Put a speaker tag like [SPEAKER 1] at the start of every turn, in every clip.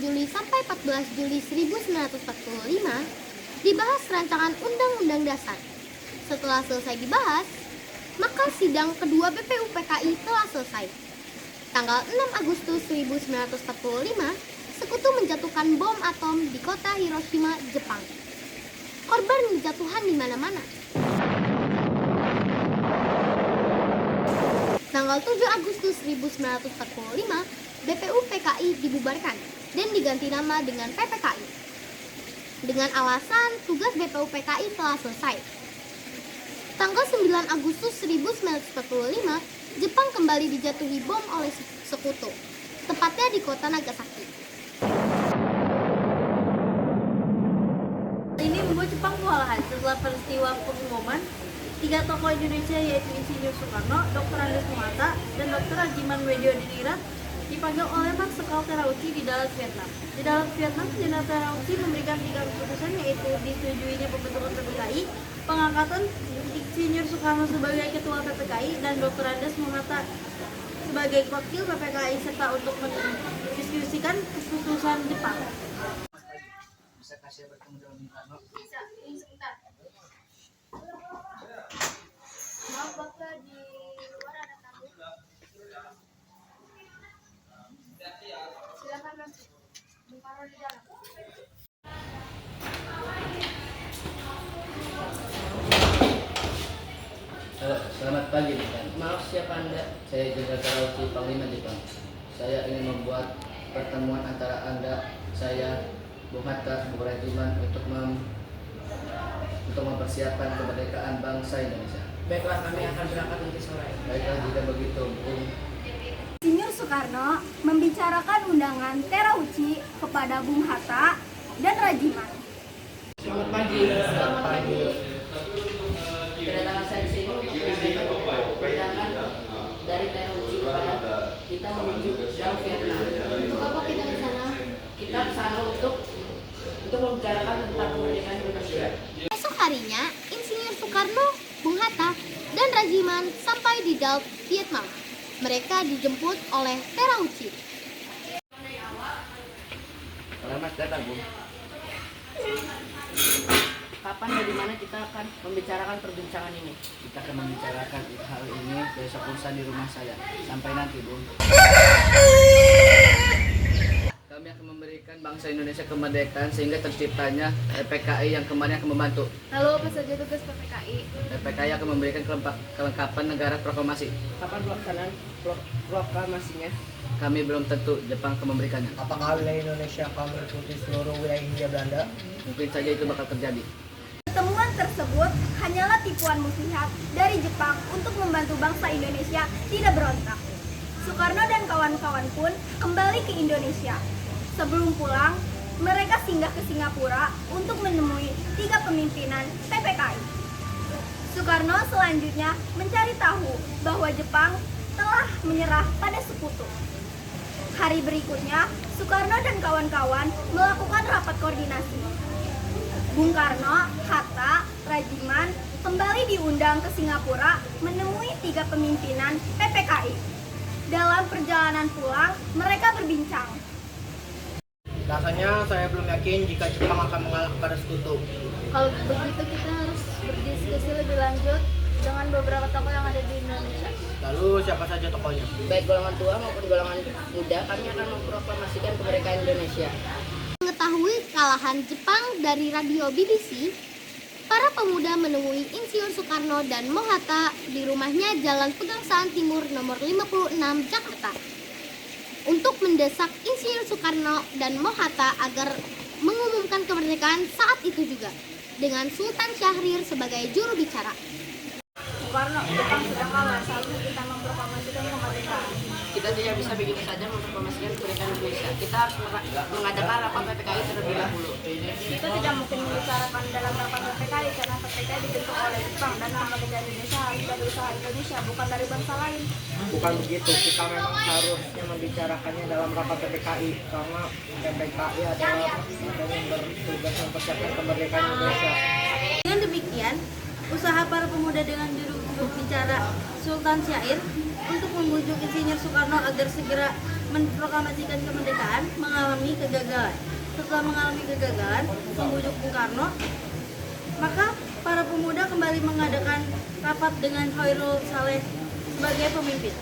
[SPEAKER 1] Juli sampai 14 Juli 1945 dibahas rancangan Undang-Undang Dasar. Setelah selesai dibahas, maka sidang kedua BPUPKI telah selesai. Tanggal 6 Agustus 1945, Sekutu menjatuhkan bom atom di kota Hiroshima, Jepang. Korban jatuhan di mana-mana. Tanggal 7 Agustus 1945, BPUPKI dibubarkan dan diganti nama dengan PPKI. Dengan alasan tugas BPUPKI telah selesai. Tanggal 9 Agustus 1945, Jepang kembali dijatuhi bom oleh Sekutu, tepatnya di kota Nagasaki.
[SPEAKER 2] Ini membuat Jepang kewalahan setelah peristiwa pengeboman. 3 tokoh Indonesia yaitu Insinyur Soekarno, Dr. Andes Mohata, dan Dr. Rajiman Weddiodiningrat dipanggil oleh Marsekal Terauchi di Dalat, Vietnam. Di Dalat, Vietnam, Jenderal Terauchi memberikan 3 keputusan, yaitu disetujuinya pembentukan PPKI, pengangkatan Insinyur Soekarno sebagai Ketua PPKI dan Dr. Andes Mohata sebagai Wakil PPKI, serta untuk mendiskusikan keputusan Jepang.
[SPEAKER 3] Bisa kasih bertemu dengan Bung Karno?
[SPEAKER 2] Bisa, ini sebentar. Maaf Bapak, di luar ada tamu. Silakan masuk. Bung Karno di dalam.
[SPEAKER 3] Selamat pagi, Dekan. Maaf, siapa Anda? Saya Jenderal Terauchi, Panglima Jepang. Saya ingin membuat pertemuan antara Anda, saya, Bung Hatta, Bung Rajiman untuk mempersiapkan kemerdekaan bangsa Indonesia.
[SPEAKER 4] Baiklah, kami akan berangkat nanti sore.
[SPEAKER 3] Baiklah, jika begitu, Bung.
[SPEAKER 5] Insinyur Soekarno membicarakan undangan Terauchi kepada Bung Hatta dan Rajiman.
[SPEAKER 4] Selamat pagi.
[SPEAKER 3] Selamat pagi.
[SPEAKER 4] Kedatangan saya di sini untuk menyampaikan undangan dari Terauchi kepada kita menuju Dalat, Vietnam.
[SPEAKER 1] Untuk apa kita di sana?
[SPEAKER 4] Kita ke sana untuk membicarakan tentang kemerdekaan Indonesia.
[SPEAKER 1] Esok harinya, Insinyur Soekarno, Bung Hatta, dan Rajiman sampai di Dalat, Vietnam. Mereka dijemput oleh Terauchi.
[SPEAKER 3] Selamat datang, Bung.
[SPEAKER 4] Kapan dan di mana kita akan membicarakan perbincangan ini?
[SPEAKER 3] Kita akan membicarakan hal ini besok lusa di rumah saya. Sampai nanti, Bung. Kami akan memberikan bangsa Indonesia kemerdekaan sehingga terciptanya PPKI yang kemarin akan membantu.
[SPEAKER 2] Lalu apa saja tugas PPKI?
[SPEAKER 3] PPKI akan memberikan kelengkapan negara proklamasi.
[SPEAKER 4] Kapan pelaksanaan proklamasinya?
[SPEAKER 3] Kami belum tentu, Jepang akan memberikannya.
[SPEAKER 6] Apakah wilayah Indonesia akan meliputi seluruh wilayah Hindia Belanda?
[SPEAKER 3] Mungkin saja itu bakal terjadi.
[SPEAKER 5] Pertemuan tersebut hanyalah tipuan muslihat dari Jepang untuk membantu bangsa Indonesia tidak berontak. Soekarno dan kawan-kawan pun kembali ke Indonesia. Sebelum pulang, mereka singgah ke Singapura untuk menemui 3 pemimpinan PPKI. Soekarno selanjutnya mencari tahu bahwa Jepang telah menyerah pada Sekutu. Hari berikutnya, Soekarno dan kawan-kawan melakukan rapat koordinasi. Bung Karno, Hatta, Rajiman kembali diundang ke Singapura menemui 3 pemimpinan PPKI. Dalam perjalanan pulang, mereka berbincang.
[SPEAKER 6] Rasanya saya belum yakin jika Jepang akan mengalah kepada Sekutu.
[SPEAKER 2] Kalau begitu kita harus berdiskusi lebih lanjut dengan beberapa tokoh yang ada di Indonesia.
[SPEAKER 6] Lalu siapa saja tokohnya?
[SPEAKER 4] Baik golongan tua maupun golongan muda, kami akan memproklamasikan kemerdekaan Indonesia.
[SPEAKER 1] Mengetahui kekalahan Jepang dari radio BBC, para pemuda menemui Insinyur Soekarno dan Mohata di rumahnya Jalan Pegangsaan Timur nomor 56, Jakarta, untuk mendesak Insinyur Soekarno dan Mohata agar mengumumkan kemerdekaan saat itu juga, dengan Sultan Syahrir sebagai juru bicara.
[SPEAKER 2] Soekarno, Jepang sudah kalah, seharusnya kita memproklamasikan kemerdekaan.
[SPEAKER 4] Kita tidak bisa begitu saja memproklamasikan kemerdekaan Indonesia. Kita harus mengadakan rapat PPKI terlebih dahulu.
[SPEAKER 2] Kita tidak mungkin membicarakan dalam rapat PPKI karena PPKI dibentuk oleh Jepang dan kemerdekaan Indonesia harus dari usaha Indonesia, bukan dari bangsa lain.
[SPEAKER 6] Bukan begitu, kita memang harusnya membicarakannya dalam rapat PPKI karena PPKI adalah badan yang bertugas mempersiapkan kemerdekaan Indonesia.
[SPEAKER 2] Dengan demikian, usaha para pemuda dengan juru bicara Sultan Syair untuk membujuk Insinyur Soekarno agar segera memproklamasikan kemerdekaan mengalami kegagalan. Setelah mengalami kegagalan membujuk Bung Karno, maka para pemuda kembali mengadakan rapat dengan Khairul Saleh sebagai pemimpin.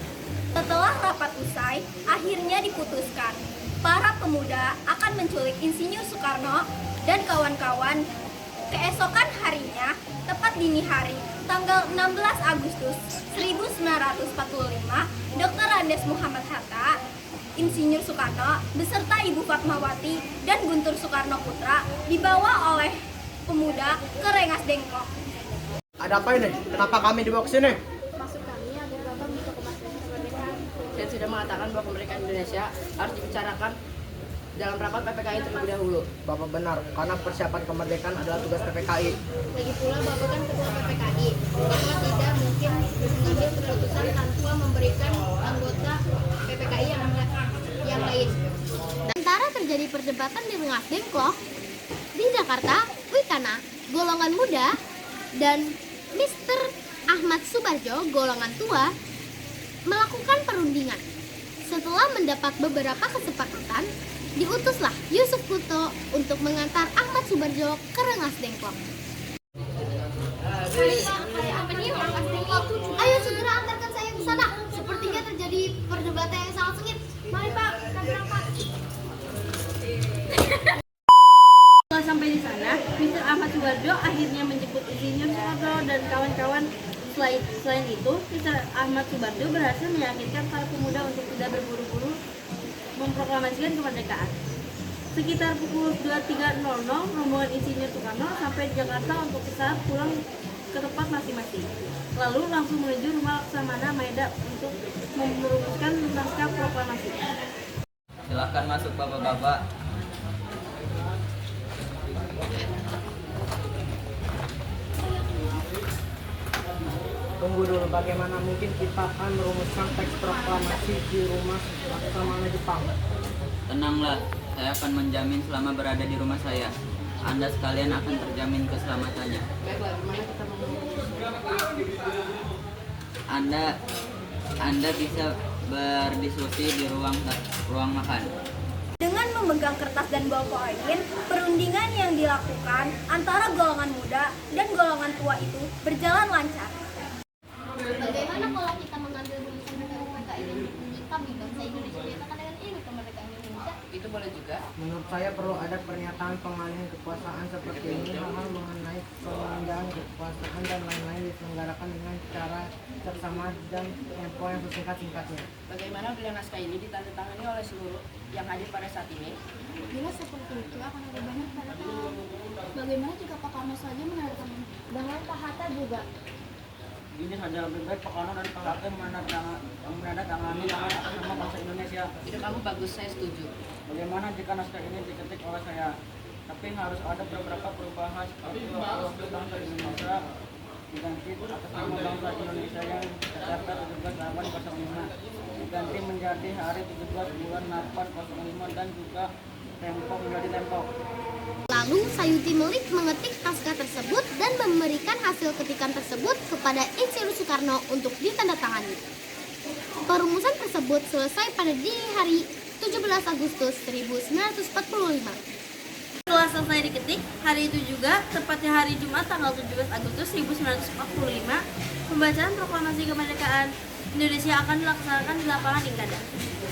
[SPEAKER 5] Setelah rapat usai, akhirnya diputuskan para pemuda akan menculik Insinyur Soekarno dan kawan-kawan. Keesokan harinya, tepat dini hari, tanggal 16 Agustus 1945, Dr. Andes Muhammad Hatta, Insinyur Soekarno beserta Ibu Fatmawati dan Guntur Soekarno Putra dibawa oleh pemuda ke Rengas Dengklok.
[SPEAKER 6] Ada apa ini? Kenapa kami dibawa ke sini?
[SPEAKER 5] Maksud kami agar Bapak bisa kemasan kemerdekaan.
[SPEAKER 4] Saya sudah mengatakan bahwa kemerdekaan Indonesia harus dibicarakan dalam rapat PPKI terlebih dahulu.
[SPEAKER 6] Bapak benar, karena persiapan kemerdekaan adalah tugas PPKI.
[SPEAKER 1] Lagi pula Bapak kan ketua PPKI, maka tidak mungkin mengambil keputusan tanpa memberikan anggota PPKI yang lain. Sementara terjadi perdebatan di Rengas Dengklok, di Jakarta, Wikana, golongan muda, dan Mr. Ahmad Subarjo, golongan tua, melakukan perundingan. Setelah mendapat beberapa kesepakatan, diutuslah Yusuf Kuto untuk mengantar Ahmad Subarjo ke Rengas Dengklok. Ayo segera antarkan saya ke sana. Sepertinya terjadi perdebatan yang sangat sengit. Mari Pak, kita berangkat.
[SPEAKER 2] Setelah sampai di sana, Mr. Ahmad Subarjo akhirnya menjemput Insinyur Soekarno dan kawan-kawan. Selain itu, Mr. Ahmad Subarjo berhasil meyakinkan para pemuda untuk tidak berburu-buru memproklamasikan kemerdekaan. Sekitar pukul 23.00, rombongan Insinyur Soekarno sampai di Jakarta untuk pesawat pulang ke tempat masing-masing. Lalu langsung menuju rumah Laksamana Maeda untuk merumuskan naskah proklamasi.
[SPEAKER 7] Silahkan masuk bapak-bapak.
[SPEAKER 6] Tunggu dulu, bagaimana mungkin kita akan merumuskan teks proklamasi di rumah Laksamana Jepang?
[SPEAKER 7] Tenanglah, saya akan menjamin selama berada di rumah saya. Anda sekalian akan terjamin keselamatannya.
[SPEAKER 4] Baiklah, gimana kita mau
[SPEAKER 7] Anda bisa berdiskusi di ruang makan.
[SPEAKER 5] Dengan memegang kertas dan ballpoint, perundingan yang dilakukan antara golongan muda dan golongan tua itu berjalan lancar.
[SPEAKER 1] Bagaimana kalau kita mengambil rumusan PPKI dan kami bangsa Indonesia menyatakan dengan ini kemerdekaan Indonesia?
[SPEAKER 4] itu boleh juga.
[SPEAKER 6] Menurut saya perlu ada pernyataan pengalihan kekuasaan seperti ini. Hal-hal mengenai pemindahan kekuasaan dan lain-lain diselenggarakan dengan cara seksama dan tempo yang sesingkat-singkatnya.
[SPEAKER 4] Bagaimana bila naskah ini ditandatangani oleh seluruh yang hadir pada saat ini?
[SPEAKER 5] Bila seperti itu akan ada banyak tanda tangan. Bagaimana jika Pak Karno saja menandatangani? Dengan Pak Hatta juga.
[SPEAKER 8] Ini saja lebih baik Pak Karno dan Pak Hatta menandatangani atas nama bangsa Indonesia.
[SPEAKER 4] Ide kamu bagus, saya setuju.
[SPEAKER 8] Bagaimana jika naskah ini diketik oleh saya? Tapi harus ada beberapa perubahan seperti waktu bangsa Indonesia diganti atas nama bangsa Indonesia yang tercatat 17/8/05 diganti menjadi hari 17 bulan Nafas 05 dan juga tempo menjadi tempo.
[SPEAKER 1] Lalu Sayuti Melik mengetik naskah tersebut dan memberikan hasil ketikan tersebut kepada Insinyur Soekarno untuk ditandatangani. Perumusan tersebut selesai pada dini hari 17 Agustus 1945.
[SPEAKER 2] Setelah selesai diketik, hari itu juga, tepatnya hari Jumat tanggal 17 Agustus 1945, pembacaan proklamasi kemerdekaan Indonesia akan dilaksanakan di lapangan Ingkada.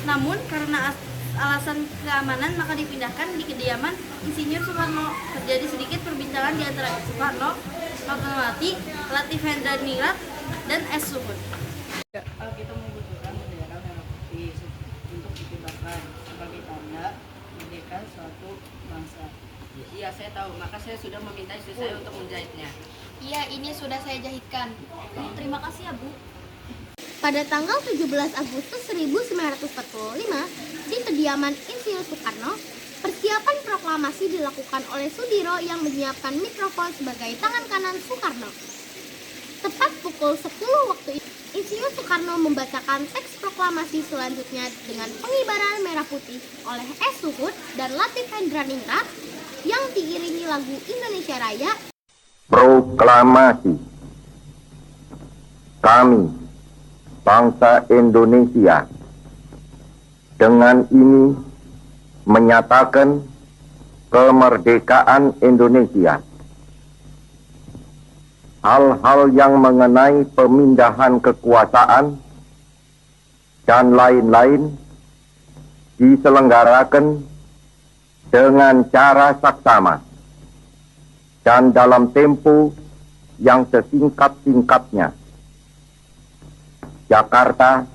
[SPEAKER 2] Namun, karena alasan keamanan maka dipindahkan di kediaman Insinyur Soekarno. Terjadi sedikit perbincangan di antara Soekarno, Fatmawati, Latif Hendraningrat, dan S. Suhud.
[SPEAKER 8] Kita membutuhkan bendera merah putih untuk dikibarkan sebagai tanda merdeka suatu bangsa.
[SPEAKER 4] Iya, saya tahu. Maka saya sudah meminta istri saya untuk menjahitnya.
[SPEAKER 5] Iya, ini sudah saya jahitkan. Terima kasih ya, Bu.
[SPEAKER 1] Pada tanggal 17 Agustus 1945, di kediaman Insinyur Soekarno, persiapan proklamasi dilakukan oleh Sudiro yang menyiapkan mikrofon sebagai tangan kanan Soekarno. Tepat pukul 10 waktu itu, Insinyur Soekarno membacakan teks proklamasi selanjutnya dengan pengibaran merah putih oleh S. Suhud dan Latif Hendraningrat yang diiringi lagu Indonesia Raya.
[SPEAKER 9] Proklamasi. Kami, bangsa Indonesia, dengan ini menyatakan kemerdekaan Indonesia. Hal-hal yang mengenai pemindahan kekuasaan dan lain-lain diselenggarakan dengan cara saksama dan dalam tempo yang sesingkat-singkatnya. Jakarta,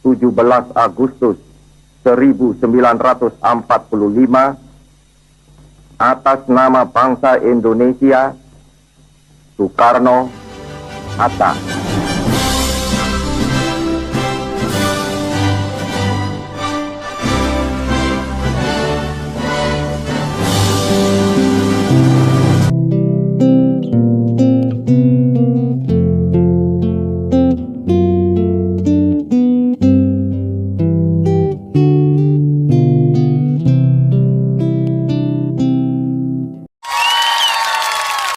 [SPEAKER 9] 17 Agustus 1945, atas nama bangsa Indonesia, Soekarno, Hatta.